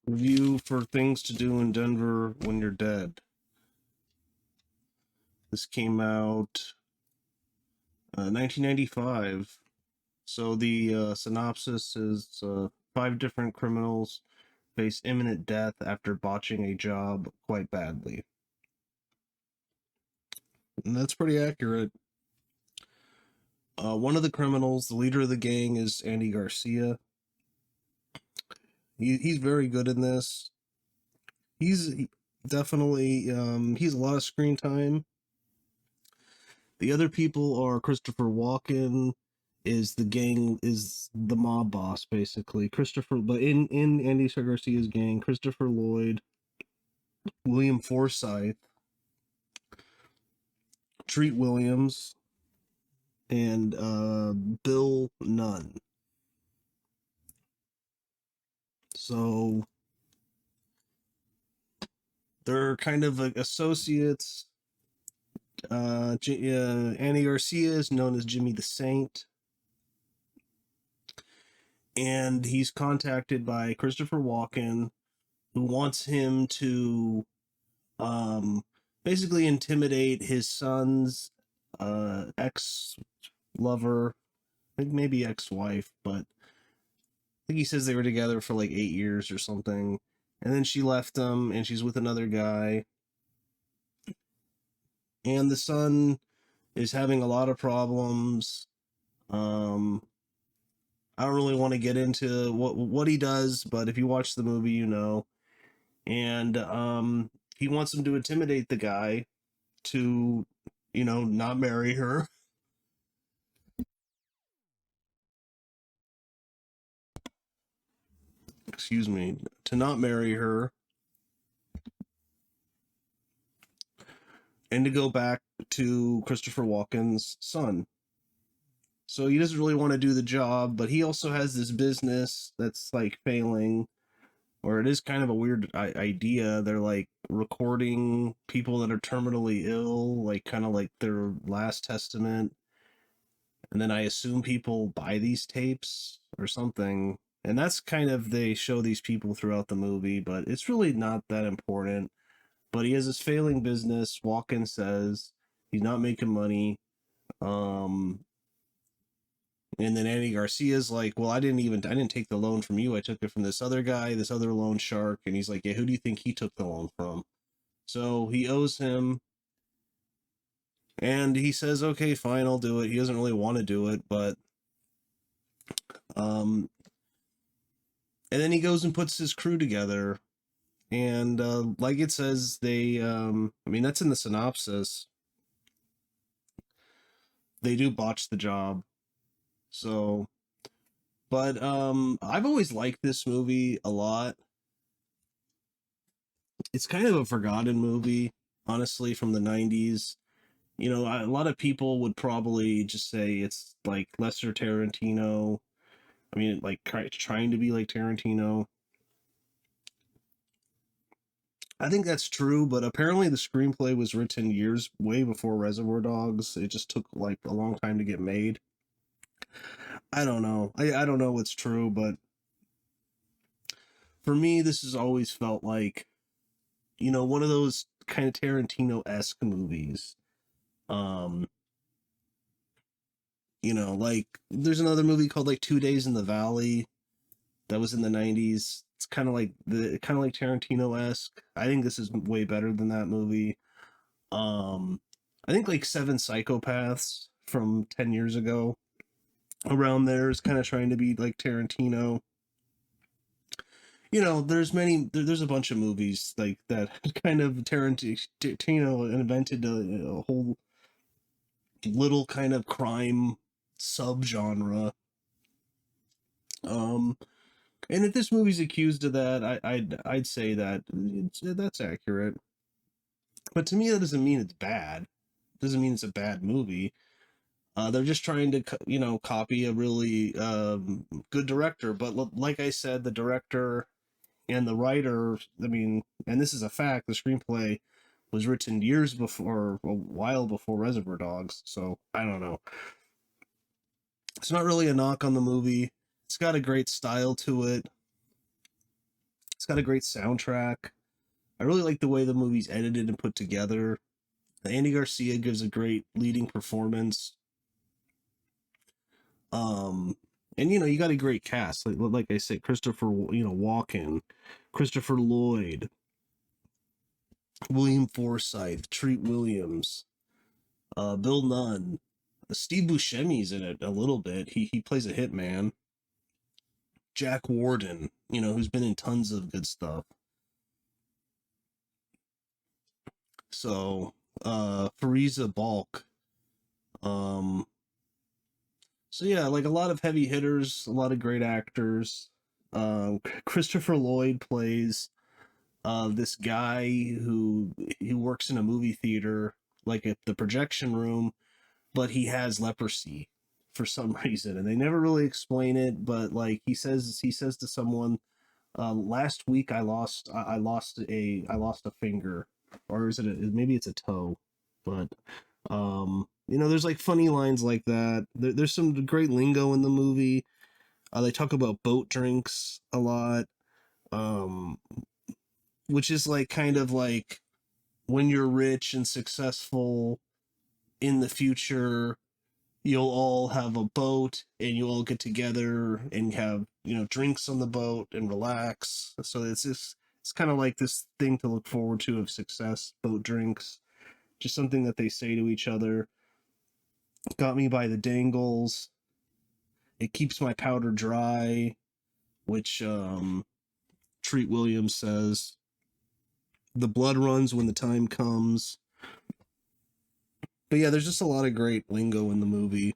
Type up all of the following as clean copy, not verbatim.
Review for Things to Do in Denver When You're Dead. This came out 1995. So the synopsis is 5 different criminals face imminent death after botching a job quite badly. And that's pretty accurate. One of the criminals, the leader of the gang, is Andy Garcia. He's very good in this. He's definitely he has a lot of screen time. The other people are Christopher Walken is the mob boss basically. But in Andy Garcia's gang, Christopher Lloyd, William Forsythe, Treat Williams, and Bill Nunn. So they're kind of like associates. Andy Garcia is known as Jimmy the Saint, and he's contacted by Christopher Walken, who wants him to basically intimidate his son's ex-lover, I think maybe ex-wife, but I think he says they were together for like 8 years or something, and then she left him and she's with another guy, and the son is having a lot of problems. I don't really want to get into what he does, but if you watch the movie, you know. And he wants him to intimidate the guy to, not marry her. Excuse me, to not marry her and to go back to Christopher Walken's son. So he doesn't really want to do the job, but he also has this business that's like failing, or it is kind of a weird idea. They're like recording people that are terminally ill, like kind of like their last testament. And then I assume people buy these tapes or something. And that's kind of, they show these people throughout the movie, but it's really not that important. But he has this failing business. Walken says he's not making money. And then Andy Garcia's like, well, I didn't take the loan from you. I took it from this other guy, this other loan shark. And he's like, yeah, who do you think he took the loan from? So he owes him. And he says, okay, fine, I'll do it. He doesn't really want to do it, but and then he goes and puts his crew together. And like it says, that's in the synopsis. They do botch the job. So, but I've always liked this movie a lot. It's kind of a forgotten movie, honestly, from the 90s. A lot of people would probably just say it's like lesser Tarantino. I mean, like trying to be like Tarantino. I think that's true, but apparently the screenplay was written years way before Reservoir Dogs. It just took like a long time to get made. I don't know. I don't know what's true, but for me, this has always felt like, one of those kind of Tarantino-esque movies. Like there's another movie called like 2 Days in the Valley that was in the 90s. It's kind of like Tarantino-esque. I think this is way better than that movie. I think like Seven Psychopaths from 10 years ago, around there, is kind of trying to be like Tarantino. There's a bunch of movies like that kind of Tarantino invented a whole little kind of crime subgenre. And if this movie's accused of that, I'd say that that's accurate. But to me, that doesn't mean it's bad. It doesn't mean it's a bad movie. They're just trying to, copy a really good director. But like I said, the director and the writer, and this is a fact, the screenplay was written years before, a while before Reservoir Dogs. So I don't know. It's not really a knock on the movie. It's got a great style to it. It's got a great soundtrack. I really like the way the movie's edited and put together. Andy Garcia gives a great leading performance. Um, and you got a great cast. Like I said, Christopher, Walken, Christopher Lloyd, William Forsythe, Treat Williams, Bill Nunn, Steve Buscemi's in it a little bit. He plays a hitman. Jack Warden, who's been in tons of good stuff. So, Fariza Balk. Um, so yeah, like a lot of heavy hitters, a lot of great actors. Christopher Lloyd plays this guy who he works in a movie theater, like at the projection room, but he has leprosy for some reason, and they never really explain it. But like he says to someone, last week I lost a finger, or is it maybe it's a toe, but there's like funny lines like that. There's some great lingo in the movie. They talk about boat drinks a lot, um, which is like kind of like when you're rich and successful in the future, you'll all have a boat and you all get together and have drinks on the boat and relax. So it's kind of like this thing to look forward to of success, boat drinks, just something that they say to each other. Got me by the dangles. It keeps my powder dry, which Treat Williams says. The blood runs when the time comes. But yeah, there's just a lot of great lingo in the movie,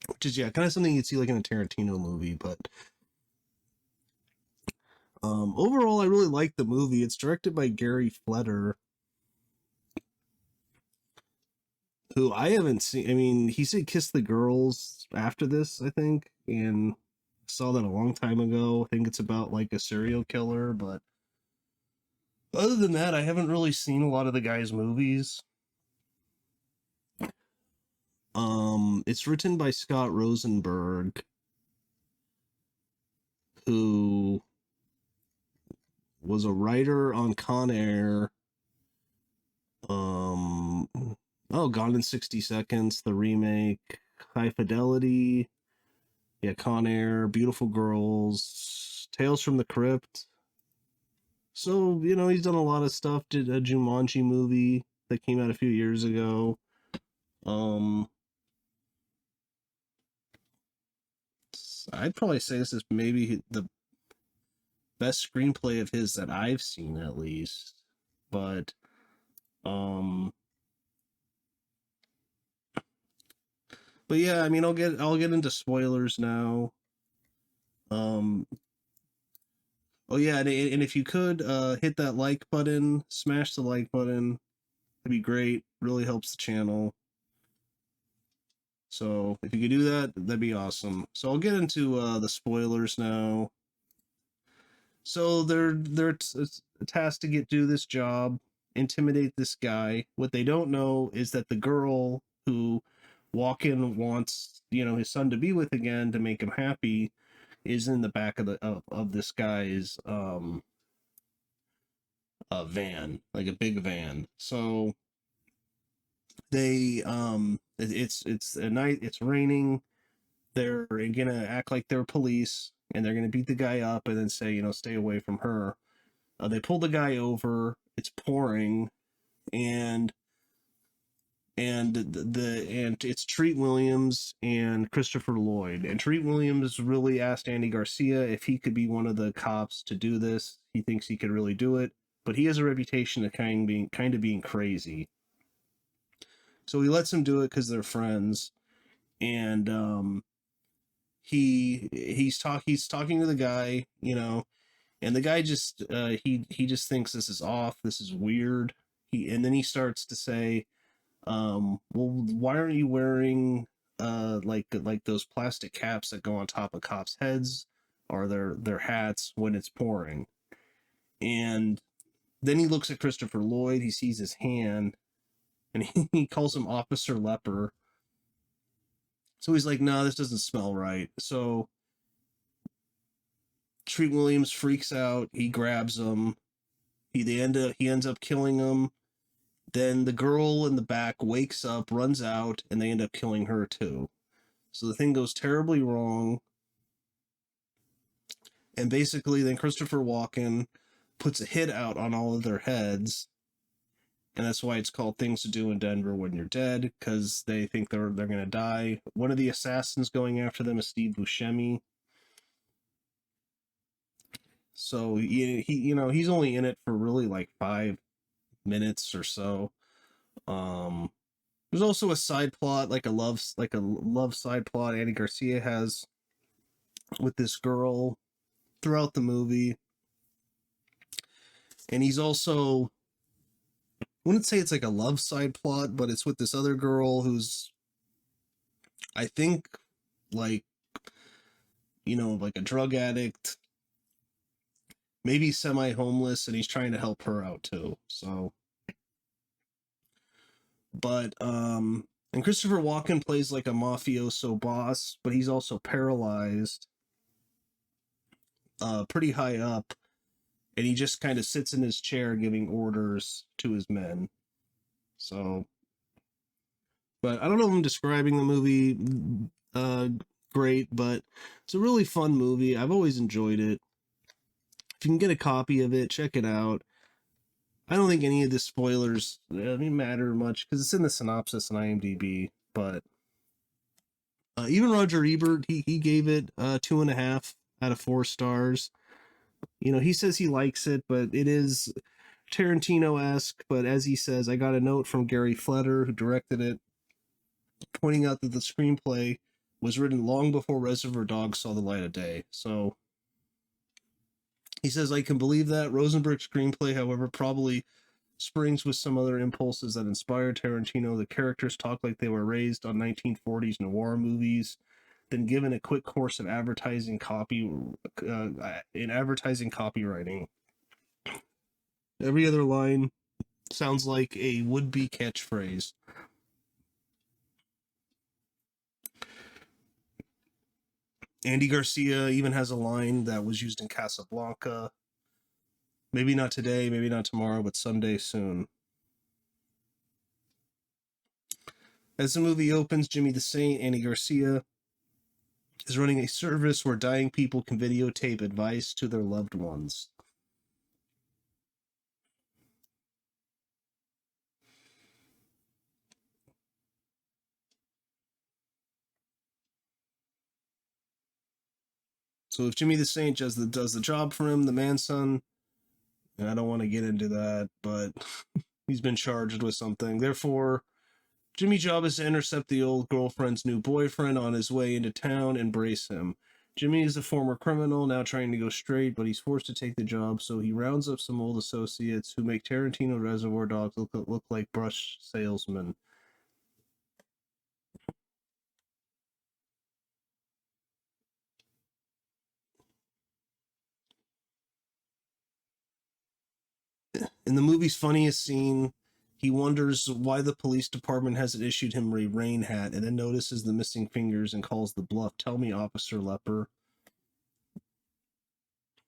which is kind of something you'd see like in a Tarantino movie. But overall, I really like the movie. It's directed by Gary Fletter, who I haven't seen. I mean, he said "Kiss the Girls" after this, I think, and saw that a long time ago. I think it's about like a serial killer, but other than that, I haven't really seen a lot of the guy's movies. It's written by Scott Rosenberg, who was a writer on Con Air. Gone in 60 Seconds, the remake, High Fidelity, yeah, Con Air, Beautiful Girls, Tales from the Crypt. So, he's done a lot of stuff. Did a Jumanji movie that came out a few years ago. I'd probably say this is maybe the best screenplay of his that I've seen, at least. But yeah, I mean, I'll get into spoilers now. Oh yeah, and if you could hit that like button, smash the like button, that'd be great. Really helps the channel. So if you could do that, that'd be awesome. So I'll get into the spoilers now. So they're tasked to do this job, intimidate this guy. What they don't know is that the girl who Walken wants, his son to be with again to make him happy, is in the back of this guy's a van, like a big van. So they it's a night, it's raining. They're gonna act like they're police and they're gonna beat the guy up and then say, stay away from her. They pull the guy over. It's pouring, and it's Treat Williams and Christopher Lloyd. And Treat Williams really asked Andy Garcia if he could be one of the cops to do this. He thinks he could really do it, but he has a reputation of kind of being crazy. So he lets him do it because they're friends, and he's talking to the guy, and the guy just he just thinks this is off, this is weird. And then he starts to say, well, why aren't you wearing like those plastic caps that go on top of cops' heads or their hats when it's pouring? And then he looks at Christopher Lloyd, he sees his hand, and he calls him Officer Leper. So he's like, no, this doesn't smell right. So Treat Williams freaks out. He grabs him. He ends up killing him. Then the girl in the back wakes up, runs out, and they end up killing her too. So the thing goes terribly wrong. And basically, then Christopher Walken puts a hit out on all of their heads. And that's why it's called Things to Do in Denver When You're Dead, because they think they're going to die. One of the assassins going after them is Steve Buscemi. So he's only in it for really like 5 minutes or so. There's also a side plot, like a love side plot Andy Garcia has with this girl throughout the movie. And he's also, I wouldn't say it's like a love side plot, but it's with this other girl who's, I think, like, like a drug addict, maybe semi-homeless, and he's trying to help her out too. So, but, and Christopher Walken plays like a mafioso boss, but he's also paralyzed, pretty high up, and he just kind of sits in his chair giving orders to his men. So, but I don't know if I'm describing the movie great, but it's a really fun movie. I've always enjoyed it. If you can get a copy of it, check it out. I don't think any of the spoilers matter much because it's in the synopsis on IMDb. But even Roger Ebert, he gave it 2.5 out of 4 stars. He says he likes it, but it is Tarantino-esque. But as he says, I got a note from Gary Fletter, who directed it, pointing out that the screenplay was written long before Reservoir Dogs saw the light of day. So he says, I can believe that. Rosenberg's screenplay, however, probably springs with some other impulses that inspired Tarantino. The characters talk like they were raised on 1940s noir movies, then given a quick course of advertising copywriting. Every other line sounds like a would-be catchphrase. Andy Garcia even has a line that was used in Casablanca. Maybe not today, maybe not tomorrow, but someday soon. As the movie opens, Jimmy the Saint, Andy Garcia, is running a service where dying people can videotape advice to their loved ones. So if Jimmy the Saint does the job for him, the manson, and I don't want to get into that, but he's been charged with something. Therefore, Jimmy's job is to intercept the old girlfriend's new boyfriend on his way into town and brace him. Jimmy is a former criminal, now trying to go straight, but he's forced to take the job, so he rounds up some old associates who make Tarantino Reservoir Dogs look like brush salesmen. In the movie's funniest scene, he wonders why the police department hasn't issued him a rain hat, and then notices the missing fingers and calls the bluff. Tell me, Officer Leper.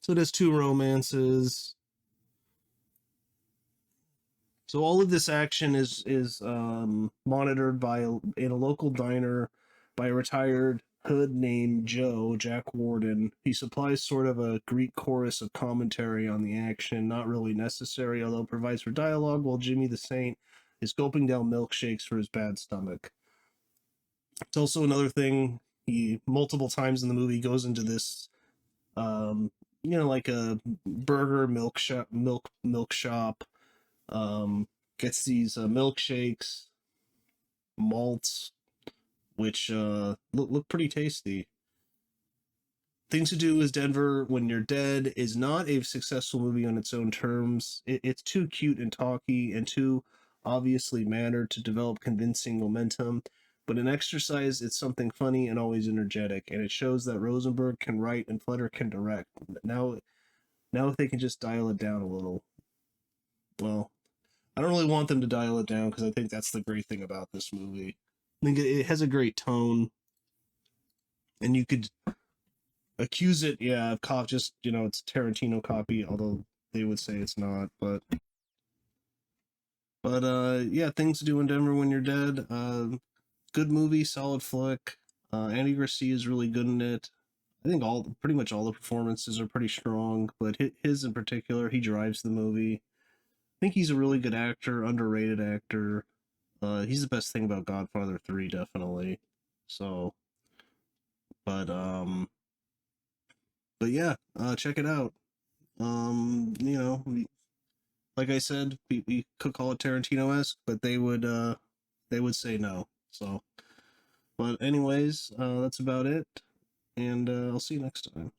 So there's 2 romances. So all of this action is monitored in a local diner by a retired hood named Jack Warden. He supplies sort of a Greek chorus of commentary on the action, not really necessary, although provides for dialogue, while Jimmy the Saint is gulping down milkshakes for his bad stomach. It's also another thing, he multiple times in the movie goes into this like a burger milk shop, gets these milkshakes, malts, which look pretty tasty. Things to Do is Denver When You're Dead is not a successful movie on its own terms. It's too cute and talky and too obviously mannered to develop convincing momentum. But in Exercise, it's something funny and always energetic, and it shows that Rosenberg can write and Fletter can direct. Now if they can just dial it down a little. Well, I don't really want them to dial it down because I think that's the great thing about this movie. I think it has a great tone, and you could accuse it, yeah, of just, it's a Tarantino copy, although they would say it's not, but yeah, Things to Do in Denver When You're Dead. Good movie, solid flick. Andy Garcia is really good in it. I think pretty much all the performances are pretty strong, but his in particular, he drives the movie. I think he's a really good actor, underrated actor. He's the best thing about Godfather 3, definitely. So, but um, but yeah, check it out. Like I said, we could call it Tarantino-esque, but they would say no. So, but anyways, that's about it, and I'll see you next time.